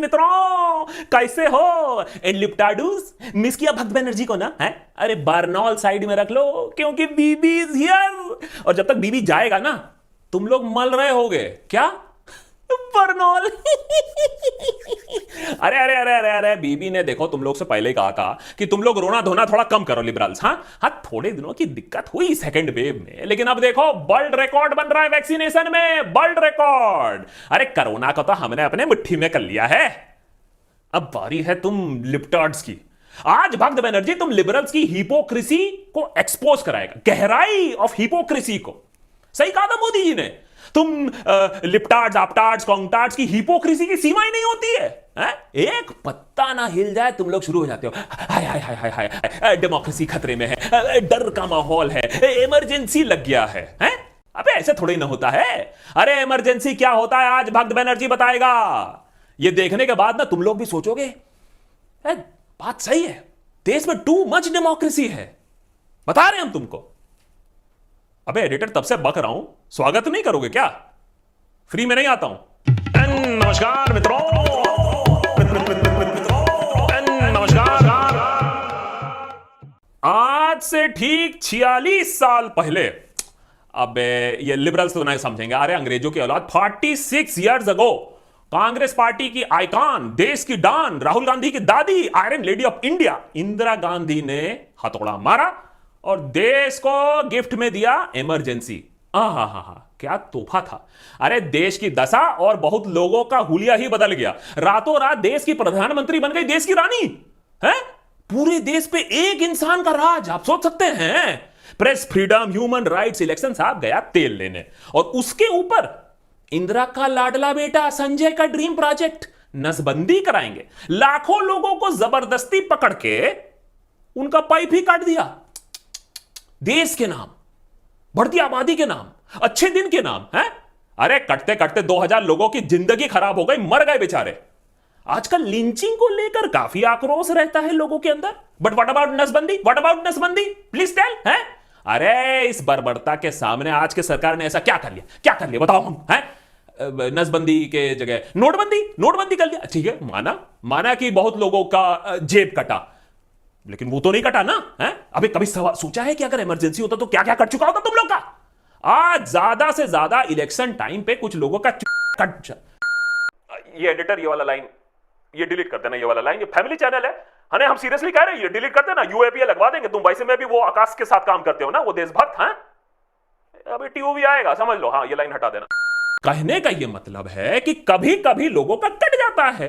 मित्रों, कैसे हो? एंड लिप्टाडूस, मिस किया भक्त बनर्जी को ना? है अरे बर्नॉल साइड में रख लो, क्योंकि बीबी इज हियर। और जब तक बीबी जाएगा ना, तुम लोग मल रहे होगे क्या? बर्नॉल अरे अरे अरे अरे अरे बीबी ने देखो तुम लोग से पहले ही कहा था कि तुम लोग रोना धोना थोड़ा कम करो लिबरल्स। हाँ हाँ, थोड़े दिनों की दिक्कत हुई सेकंड वेव में, लेकिन अब देखो वर्ल्ड रिकॉर्ड बन रहा है वैक्सीनेशन में, वर्ल्ड रिकॉर्ड। अरे कोरोना को तो हमने अपने मुट्ठी में कर लिया है, अब बारी है तुम लिप्टार्ड्स की। आज भक्त बनर्जी तुम लिबरल्स की हिपोक्रेसी को एक्सपोज कराएगा, गहराई ऑफ हिपोक्रेसी को। सही कहा था मोदी जी ने, तुम लिप्टार्ड्स आपटार्ड्स कॉन्गटार्ड्स की हिपोक्रेसी की सीमा ही नहीं होती है? एक पत्ता ना हिल जाए तुम लोग शुरू हो जाते हो, हाय हाय हाय हाय हाय डेमोक्रेसी खतरे में है, डर का माहौल है, इमरजेंसी लग गया है। अबे ऐसे थोड़ी ना होता है। अरे इमरजेंसी क्या होता है आज भक्त बनर्जी बताएगा। ये देखने के बाद ना तुम लोग भी सोचोगे बात सही है, देश में टू मच डेमोक्रेसी है। बता रहे हैं हम तुमको। अबे एडिटर तब से बक रहा हूं, स्वागत नहीं करोगे क्या? फ्री में नहीं आता हूं। नमस्कार मित्रों, नमस्कार। आज से ठीक 46 साल पहले, अबे ये लिबरल्स तो नहीं समझेंगे, अरे अंग्रेजों की औलाद, 46 ईयर्स अगो कांग्रेस पार्टी की आइकॉन, देश की डान, राहुल गांधी की दादी, iron lady of India Indira Gandhi ने हथौड़ा मारा और देश को गिफ्ट में दिया इमरजेंसी। क्या तोहफा था। अरे देश की दशा और बहुत लोगों का हुलिया ही बदल गया। रातों रात देश की प्रधानमंत्री बन गई देश की रानी। है पूरे देश पे एक इंसान का राज, आप सोच सकते हैं। Press freedom, human rights, election साहब गया तेल लेने, और उसके ऊपर इंदिरा का लाडला बेटा संजय का ड्रीम प्रोजेक्ट, नसबंदी कराएंगे। लाखों लोगों को जबरदस्ती पकड़ के उनका पाइप ही काट दिया, देश के नाम, बढ़ती आबादी के नाम, अच्छे दिन के नाम। है अरे कटते कटते 2000 लोगों की जिंदगी खराब हो गई, मर गए बेचारे। आजकल लिंचिंग को लेकर काफी आक्रोश रहता है लोगों के अंदर, बट व्हाट अबाउट नसबंदी, व्हाट अबाउट नसबंदी, प्लीज टेल। है अरे इस बर्बरता के सामने आज के सरकार ने ऐसा क्या कर लिया, क्या कर लिया बताओ हम? है नसबंदी के जगह नोटबंदी कर लिया, ठीक है, माना कि बहुत लोगों का जेब कटा, लेकिन वो तो नहीं कटा ना। है अबे कभी सोचा है कि अगर इमरजेंसी होता तो क्या क्या कट चुका होता तुम लोग का? आज ज्यादा से ज्यादा इलेक्शन टाइम पे कुछ लोगों का कट। ये एडिटर ये वाला लाइन ये डिलीट कर देना, ये वाला लाइन, ये फैमिली चैनल है। हने हम सीरियसली कह रहे हैं, ये डिलीट कर देना, यूएपीए लगवा देंगे। तुम वैसे में भी वो आकाश के साथ काम करते हो ना, वो देशभक्त हैं। अभी टीओवी आएगा, समझ लो। हाँ ये लाइन हटा देना। कहने का ये मतलब है कि कभी कभी लोगों का कट जाता है,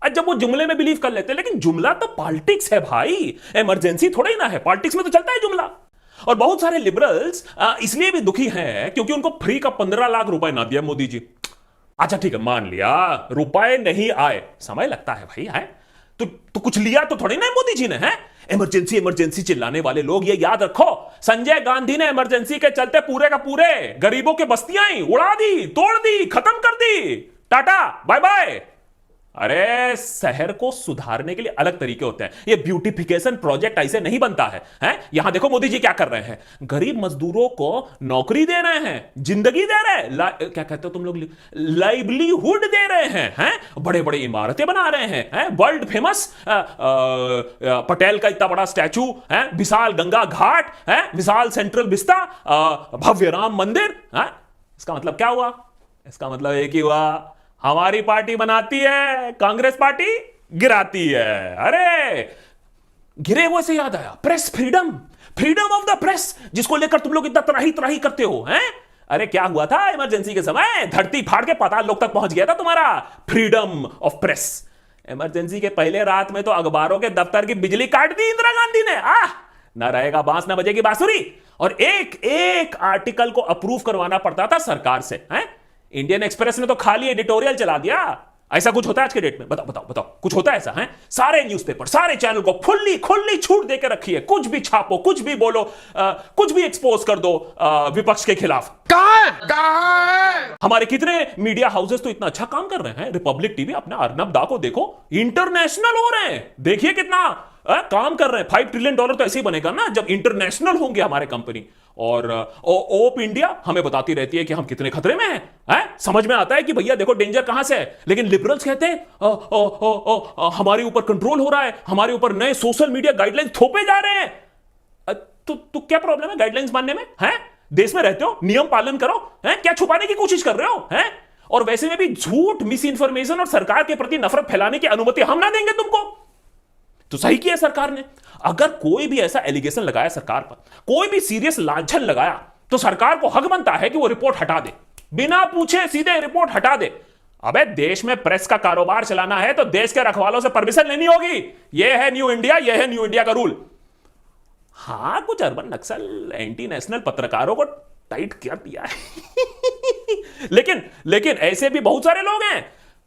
जब वो जुमले में बिलीव कर लेते हैं। लेकिन जुमला तो पॉलिटिक्स है भाई, इमरजेंसी थोड़ी ना है, पॉलिटिक्स में तो चलता है जुमला। और बहुत सारे लिबरल्स इसलिए भी दुखी हैं क्योंकि उनको फ्री का 15 लाख रुपए ना दिया मोदी जी। अच्छा ठीक है, मान लिया रुपए नहीं आए, समय लगता है भाई। है तो कुछ लिया तो थोड़ी ना मोदी जी ने। है इमरजेंसी इमरजेंसी चिल्लाने वाले लोग ये याद रखो, संजय गांधी ने इमरजेंसी के चलते पूरे का पूरे गरीबों के बस्तियां ही उड़ा दी, तोड़ दी, खत्म कर दी। Tata bye bye. अरे शहर को सुधारने के लिए अलग तरीके होते हैं, ये ब्यूटिफिकेशन प्रोजेक्ट ऐसे नहीं बनता है। हैं यहां देखो मोदी जी क्या कर रहे हैं, गरीब मजदूरों को नौकरी दे रहे हैं, जिंदगी दे रहे हैं, क्या कहते हो तुम लोग, लाइवलीहुड दे रहे हैं, बड़े बड़े इमारतें बना रहे हैं, वर्ल्ड फेमस पटेल का इतना बड़ा स्टैचू है, विशाल गंगा घाट है, विशाल सेंट्रल विस्ता, भव्य राम मंदिर। इसका मतलब क्या हुआ? इसका मतलब एक ही हुआ, हमारी पार्टी बनाती है, कांग्रेस पार्टी गिराती है। अरे गिरे हुए से याद आया, press freedom, freedom of the press, जिसको लेकर तुम लोग इतना त्राही त्राही करते हो। हैं अरे क्या हुआ था इमरजेंसी के समय? धरती फाड़ के पाताल लोक तक पहुंच गया था तुम्हारा फ्रीडम ऑफ प्रेस। इमरजेंसी के पहले रात में तो अखबारों के दफ्तर की बिजली काट दी इंदिरा गांधी ने। ना रहेगा बांस ना बजेगी बांसुरी, और एक एक आर्टिकल को अप्रूव करवाना पड़ता था सरकार से। हैं इंडियन एक्सप्रेस ने तो खाली एडिटोरियल चला दिया। ऐसा कुछ होता है आज के डेट में? बताओ बताओ बताओ, कुछ होता है ऐसा? है सारे न्यूज़पेपर, सारे चैनल को खुली छूट देकर रखी है, कुछ भी छापो, कुछ भी बोलो, कुछ भी एक्सपोज कर दो विपक्ष के खिलाफ। कहाँ है? हमारे कितने मीडिया हाउसेस तो इतना अच्छा काम कर रहे हैं। रिपब्लिक टीवी, अपना अर्नब दा को देखो, इंटरनेशनल हो रहे हैं। देखिए कितना काम कर रहे हैं। $5 ट्रिलियन तो ऐसे ही बनेगा ना जब इंटरनेशनल होंगे हमारे कंपनी। और ओप इंडिया हमें बताती रहती है कि हम कितने खतरे में हैं। समझ में आता है कि भैया देखो डेंजर कहां से है, लेकिन लिबरल्स कहते हैं हमारे ऊपर कंट्रोल हो रहा है, हमारे ऊपर नए सोशल मीडिया गाइडलाइंस थोपे जा रहे हैं। तो क्या प्रॉब्लम है गाइडलाइंस मानने में? हैं, देश में रहते हो, नियम पालन करो। हैं, क्या छुपाने की कोशिश कर रहे हो? हैं, और वैसे में भी झूठ, मिस इंफॉर्मेशन और सरकार के प्रति नफरत फैलाने की अनुमति हम ना देंगे तुमको। तो सही किया सरकार ने। अगर कोई भी ऐसा एलिगेशन लगाया सरकार पर, कोई भी सीरियस लांछन लगाया, तो सरकार को हक बनता है कि वो रिपोर्ट हटा दे, बिना पूछे सीधे रिपोर्ट हटा दे। अबे देश में प्रेस का कारोबार चलाना है तो देश के रखवालों से परमिशन लेनी होगी। यह है न्यू इंडिया, यह है न्यू इंडिया का रूल। हाँ, कुछ अर्बन नक्सल एंटी नेशनल पत्रकारों को टाइट कर दिया है लेकिन ऐसे भी बहुत सारे लोग हैं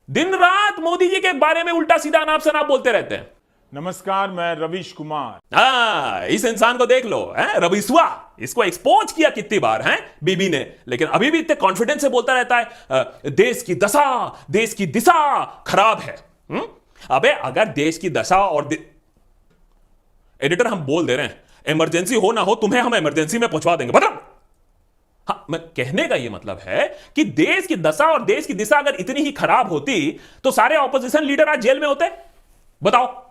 दिन रात मोदी जी के बारे में उल्टा सीधा अनाप शनाप बोलते रहते हैं। नमस्कार, मैं रवीश कुमार। इस इंसान को देख लो, रवीशवा। इसको एक्सपोज किया कितनी बार है बीबी ने, लेकिन अभी भी इतने कॉन्फिडेंस से बोलता रहता है देश की दशा, देश की दिशा खराब है। अबे अगर देश की दशा और एडिटर हम बोल दे रहे हैं, इमरजेंसी हो ना हो तुम्हें हम इमरजेंसी में पहुंचवा देंगे, बताओ। हाँ, मैं कहने का यह मतलब है कि देश की दशा और देश की दिशा अगर इतनी ही खराब होती तो सारे ऑपोजिशन लीडर आज जेल में होते। बताओ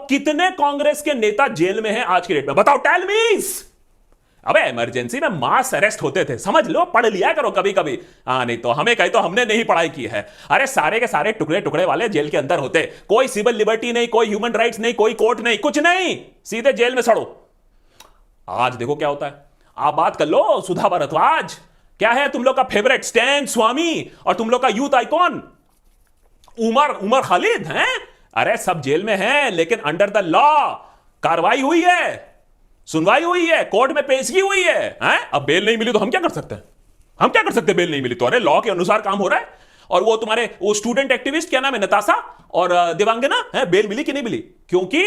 कितने कांग्रेस के नेता जेल में हैं आज के डेट में? बताओ, टेल मी। अबे इमरजेंसी में मास अरेस्ट होते थे, समझ लो, पढ़ लिया करो कभी कभी। नहीं तो हमें कहे तो हमने नहीं पढ़ाई की है। अरे सारे के सारे टुकड़े टुकड़े वाले जेल के अंदर होते। कोई सिविल लिबर्टी नहीं, कोई ह्यूमन राइट्स नहीं, कोई कोर्ट नहीं, कुछ नहीं, सीधे जेल में सड़ो। आज देखो क्या होता है। आप बात कर लो सुधा भारद्वाज, क्या है तुम लोग का फेवरेट स्टैन स्वामी, और तुम लोग का यूथ आइकॉन उमर खालिद हैं। अरे सब जेल में हैं, लेकिन अंडर द लॉ कार्रवाई हुई है, सुनवाई हुई है, कोर्ट में पेशगी हुई है। अब बेल नहीं मिली तो हम क्या कर सकते हैं? बेल नहीं मिली तो अरे लॉ के अनुसार काम हो रहा है। और वो तुम्हारे वो स्टूडेंट एक्टिविस्ट, क्या नाम है, नताशा और देवांगना, बेल मिली कि नहीं मिली? क्योंकि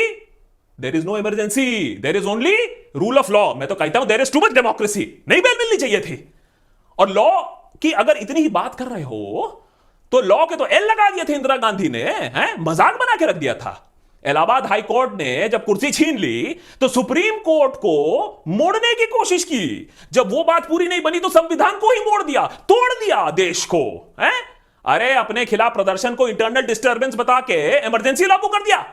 there is no emergency, there is only rule of law. मैं तो कहता हूं there is too much democracy, नहीं बेल मिलनी चाहिए थी। और लॉ की अगर इतनी ही बात कर रहे हो तो लॉ के तो एल लगा दिए थे इंदिरा गांधी ने, मजाक बना के रख दिया था। इलाहाबाद हाई कोर्ट ने जब कुर्सी छीन ली तो सुप्रीम कोर्ट को मोड़ने की कोशिश की। जब वो बात पूरी नहीं बनी तो संविधान को ही मोड़ दिया, तोड़ दिया देश को। अरे अपने खिलाफ प्रदर्शन को इंटरनल डिस्टर्बेंस बता के इमरजेंसी लागू कर दिया।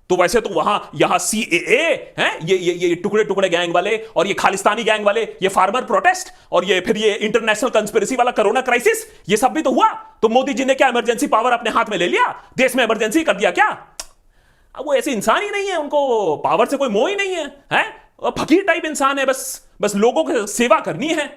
तो वैसे तो यहां CAA हैं, ये टुकड़े टुकड़े गैंग वाले, और ये खालिस्तानी गैंग वाले, ये फार्मर प्रोटेस्ट, और फिर ये इंटरनेशनल कंस्पिरेसी वाला कोरोना क्राइसिस, ये सब भी तो हुआ। तो मोदी जी ने क्या इमरजेंसी पावर अपने हाथ में ले लिया? देश में इमरजेंसी कर दिया क्या? अब वो ऐसे इंसान ही नहीं है, उनको पावर से कोई मोह ही नहीं है, फकीर टाइप इंसान है, बस लोगों की सेवा करनी है।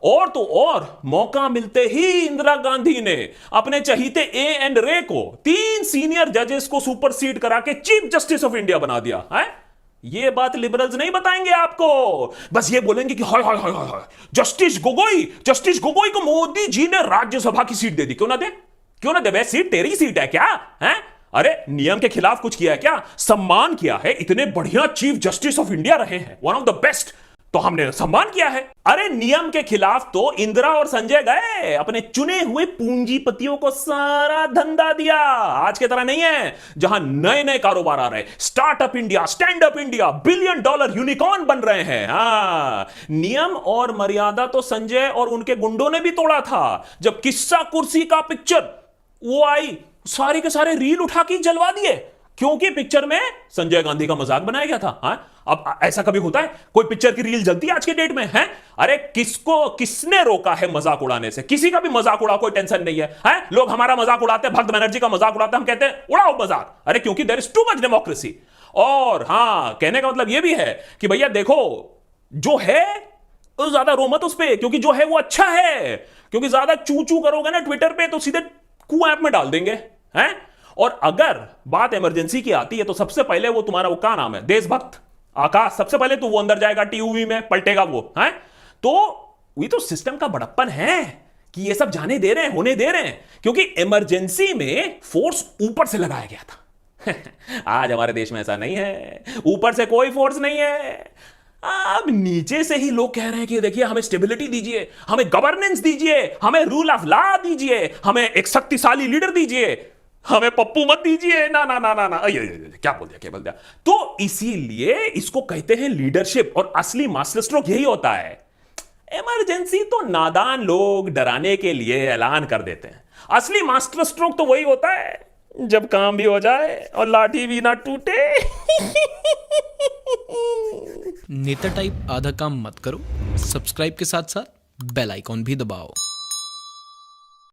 और तो और मौका मिलते ही इंदिरा गांधी ने अपने चहीते A.N. रे को 3 सीनियर जजेस को सुपरसीड करा के चीफ जस्टिस ऑफ इंडिया बना दिया है। ये बात लिबरल्स नहीं बताएंगे आपको, बस ये बोलेंगे कि हाय हाय हाय हाय जस्टिस गोगोई को मोदी जी ने राज्यसभा की सीट दे दी। क्यों ना दे? वह सीट तेरी सीट है क्या? है अरे नियम के खिलाफ कुछ किया है क्या? सम्मान किया है, इतने बढ़िया चीफ जस्टिस ऑफ इंडिया रहे हैं, वन ऑफ द बेस्ट, तो हमने सम्मान किया है। अरे नियम के खिलाफ तो इंदिरा और संजय गए, अपने चुने हुए पूंजीपतियों को सारा धंधा दिया। आज की तरह नहीं है जहां नए नए कारोबार आ रहे, startup India, stand up India, $1 billion unicorn बन रहे हैं। नियम और मर्यादा तो संजय और उनके गुंडों ने भी तोड़ा था। जब किस्सा कुर्सी का पिक्चर वो आई, सारे के सारे रील उठा के जलवा दिए, क्योंकि पिक्चर में संजय गांधी का मजाक बनाया गया था। अब ऐसा कभी होता है कोई पिक्चर की रील जलती है आज के डेट में? अरे किसने रोका है मजाक उड़ाने से? किसी का भी मजाक उड़ाओ, कोई टेंशन नहीं है। लोग हमारा मजाक उड़ाते हैं, भक्त बनर्जी का मजाक उड़ाते हैं, हम कहते हैं उड़ाओ मजाक। अरे क्योंकि there is too much democracy. और कहने का मतलब यह भी है कि भैया देखो, जो है तो ज्यादा रो मत उस पर, क्योंकि जो है वो अच्छा है। क्योंकि ज्यादा चू चू करोगे ना ट्विटर पे तो सीधे कू ऐप में डाल देंगे। और अगर बात इमरजेंसी की आती है तो सबसे पहले वो तुम्हारा, वो क्या नाम है, देशभक्त आकाश, सबसे पहले तो वो अंदर जाएगा, TUV में पलटेगा वो। तो ये तो सिस्टम का बड़प्पन है कि ये सब जाने दे रहे हैं, होने दे रहे हैं, क्योंकि इमरजेंसी में फोर्स ऊपर से लगाया गया था। आज हमारे देश में ऐसा नहीं है, ऊपर से कोई फोर्स नहीं है। अब नीचे से ही लोग कह रहे हैं कि देखिए हमें स्टेबिलिटी दीजिए, हमें गवर्नेंस दीजिए, हमें रूल ऑफ लॉ दीजिए, हमें एक शक्तिशाली लीडर दीजिए, हमें पप्पू मत दीजिए। ना ना ना ना ना, क्या बोल दिया। तो इसीलिए इसको कहते हैं लीडरशिप, और असली मास्टर स्ट्रोक यही होता है। इमरजेंसी तो नादान लोग डराने के लिए ऐलान कर देते हैं, असली मास्टर स्ट्रोक तो वही होता है जब काम भी हो जाए और लाठी भी ना टूटे। नेता टाइप आधा काम मत करो, सब्सक्राइब के साथ साथ बेल आइकॉन भी दबाओ।